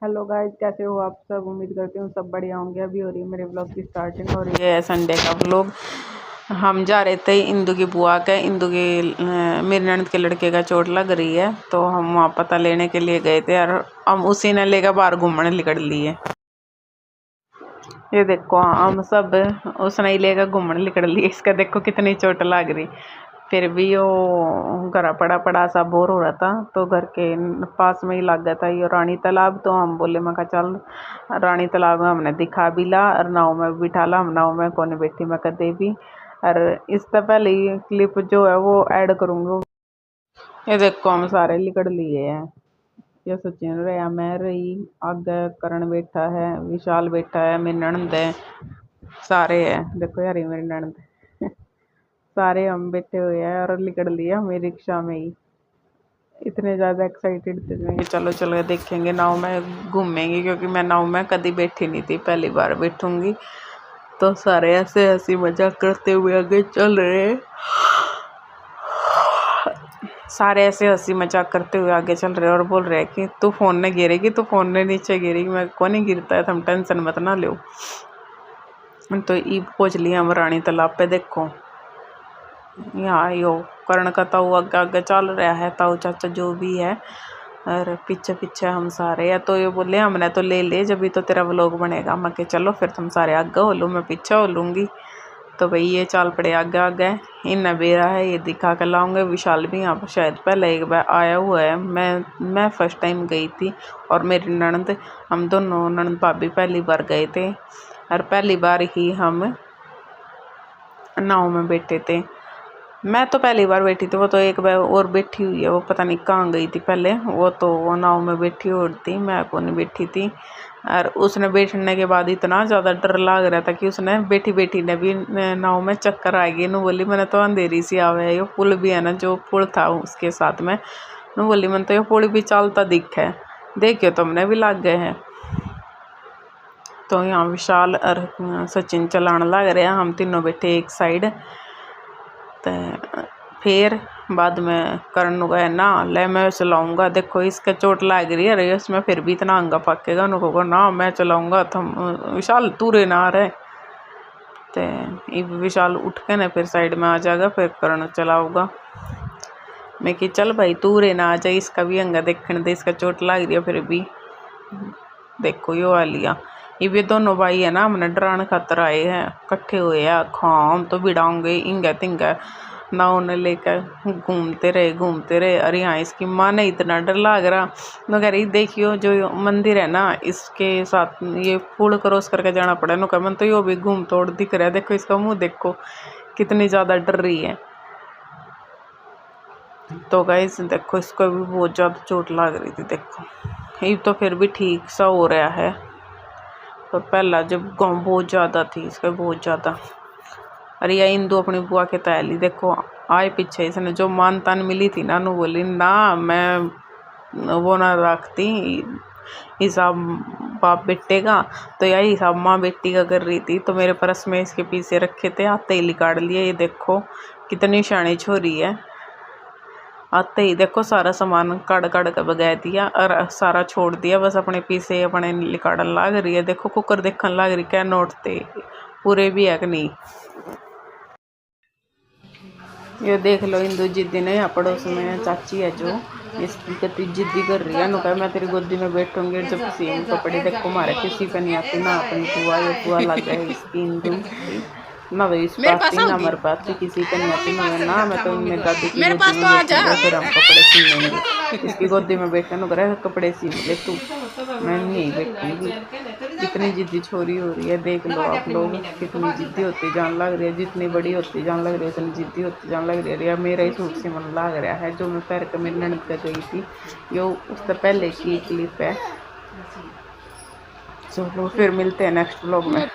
Hello guys, कैसे हो आप सब। उम्मीद करती हूँ सब बढ़िया होंगे। अभी हो रही है मेरे व्लॉग की स्टार्टिंग और ये है संडे का व्लॉग। हम जा रहे थे इंदू की बुआ के, इंदू की मेरी ननद के लड़के का चोट लग रही है, तो हम वहाँ पता लेने के लिए गए थे और हम उसी ने लेकर बाहर घूमने निकल लिए। ये देखो हम सब उसने ही लेकर घूमने निकल लिए। इसका देखो कितनी चोट लग रही, फिर भी वो घर पड़ा पड़ा सा बोर हो रहा था, तो घर के पास में ही लग गया था ये रानी तालाब। तो हम बोले, मैं कहा चल रानी तालाब में हमने दिखा भी ला और नाव में बिठा ला। हम नाव में कौन बैठी मैं कदे भी। और इससे पहले ही क्लिप जो है वो ऐड करूँगी। ये देखो हम सारे लिकड़ लिए हैं। ये सचिन रहा, मैं रही, आगे करण बैठा है, विशाल बैठा है, मेरी ननद है, सारे हैं। देखो यार ये मेरी ननद सारे हम बैठे हुए हैं और निकल लिया मेरी रिक्शा में ही। इतने ज़्यादा एक्साइटेड थे कि चलो चलो देखेंगे, नाव में घूमेंगे, क्योंकि मैं नाव में कभी बैठी नहीं थी, पहली बार बैठूंगी। तो सारे ऐसे हंसी मजाक करते हुए आगे चल रहे हैं। सारे ऐसे हंसी मजाक करते हुए आगे चल रहे हैं और बोल रहे हैं कि तू फ़ोन ने गिरेगी, तू फ़ोन ने नीचे गिरेगी। मैं कौन नहीं गिरता है, तुम टेंशन मत ना लो। तो ई पहुँच लिया हम रानी तालाब पे। देखो यहाँ यो कर्ण का ताऊ आगे आगे चल रहा है, ताऊ चाचा जो भी है, और पीछे पीछे हम सारे हैं। तो ये बोले हमने तो ले ले, जब भी तो तेरा व्लॉग बनेगा। मैं के चलो फिर तुम सारे आगे हो लो, मैं पीछे हो लूँगी। तो भाई ये चाल पड़े आगे आगे। इन बेरा है ये दिखा कर लाऊंगे। विशाल भी यहाँ पर शायद पहले एक बार आया हुआ है। मैं फर्स्ट टाइम गई थी और मेरी ननद, हम दोनों ननद भाभी पहली बार गए थे और पहली बार ही हम नाव में बैठे थे। मैं तो पहली बार बैठी थी, वो तो एक बार और बैठी हुई है, वो पता नहीं कहाँ गई थी पहले। वो तो वो नाव में बैठी और थी, मैं को नहीं बैठी थी। और उसने बैठने के बाद इतना ज़्यादा डर लग रहा था कि उसने बैठी बैठी ने भी नाव में चक्कर आ गई। नु बोली मैंने तो अंधेरी सी आवे है, ये पुल भी है ना, जो पुल था उसके साथ में। नु बोली मैंने तो ये पुल भी चलता दिख है, देखियो तुमने भी लग गए हैं। तो यहाँ विशाल और सचिन चलाने लग रहे हैं, हम तीनों बैठे एक साइड। तो फिर बाद में करण गए ना ले मैं चलाऊँगा, देखो इसका चोट लग रही है, रेस में फिर भी इतना अंगा पकेगा। उनको ना मैं चलाऊँगा, तुम विशाल तूरे ना रहे। तो विशाल उठ के ना फिर साइड में आ जाएगा, फिर करण चलाऊँगा। मैं कि चल भाई तूरे ना आ जाए, इसका भी अंगा देखने दे, इसका चोट लग रही है फिर भी। देखो यो आ लिया। ये दोनों भाई है ना, हमने डराने खातर आए हैं, इकट्ठे हुए हैं। हाँ हम तो बिड़ाऊंगे इंगा तिंगा नाव ने लेकर घूमते रहे। अरे यहाँ इसकी माँ ने इतना डर लग रहा, मगर ये देखियो जो मंदिर है ना, इसके साथ ये पुल क्रॉस करके जाना पड़ा। नो मन तो यो भी घूम तोड़ दिख रहा है। देखो इसका मुँह देखो कितनी ज़्यादा डर रही है। तो गाइस देखो इसको भी बहुत ज़्यादा चोट लग रही थी। देखो ये तो फिर भी ठीक सा हो रहा है, तो पहला जब गाँव बहुत ज़्यादा थी इसका, बहुत ज़्यादा। अरे यह इंदू अपनी बुआ के तैली देखो आए पीछे, इसने जो मान तान मिली थी ना, नु बोली ना मैं वो ना रखती हिसाब बाप बेटे का, तो यही हिसाब माँ बेटी का कर रही थी। तो मेरे पर्स में इसके पीछे रखे थे, आते ही निकाल लिए। ये देखो कितनी शानी छोरी है, आते ही देखो सारा सामान काट काट कर बगा दिया और सारा छोड़ दिया, बस अपने पीछे अपने निकालने लग रही है। देखो कुकर देखने लग रही, क्या नोट थे पूरे भी है कि नहीं। ये देख लो इंदू जिद्दी ने, यहाँ पड़ोस में चाची है जो इसकी कति जिद्दी कर रही है। कहा मैं तेरी गोदी में बैठूंगी, जब सेम कपड़े देखो मारे किसी का नहीं आती ना, अपनी बुआ ये बुआ लग है इसकी इंदू ना, वही इस पास थी ना हमारे पास थी, किसी का नहीं आती ना। मैं तो मेरी दादी की गोदी में बैठूंगा, फिर हम कपड़े सीन लेंगे। इसकी गोदी में बैठने को करे कपड़े सीन ले तू, मैं नहीं बैठूंगी। कितनी जिद्दी छोरी हो रही है, देख लो आप लोग कितनी जिद्दी होती जान लग रही है। जितनी बड़ी होती जान लग रही है उतनी जिद्दी होती जान लग रही है। मेरा ही सूट से मन लग रहा है, जो मैं पैर के मेरी ननद का गई थी, यो उससे पहले की क्लिप है। चलो फिर मिलते हैं नेक्स्ट व्लॉग में।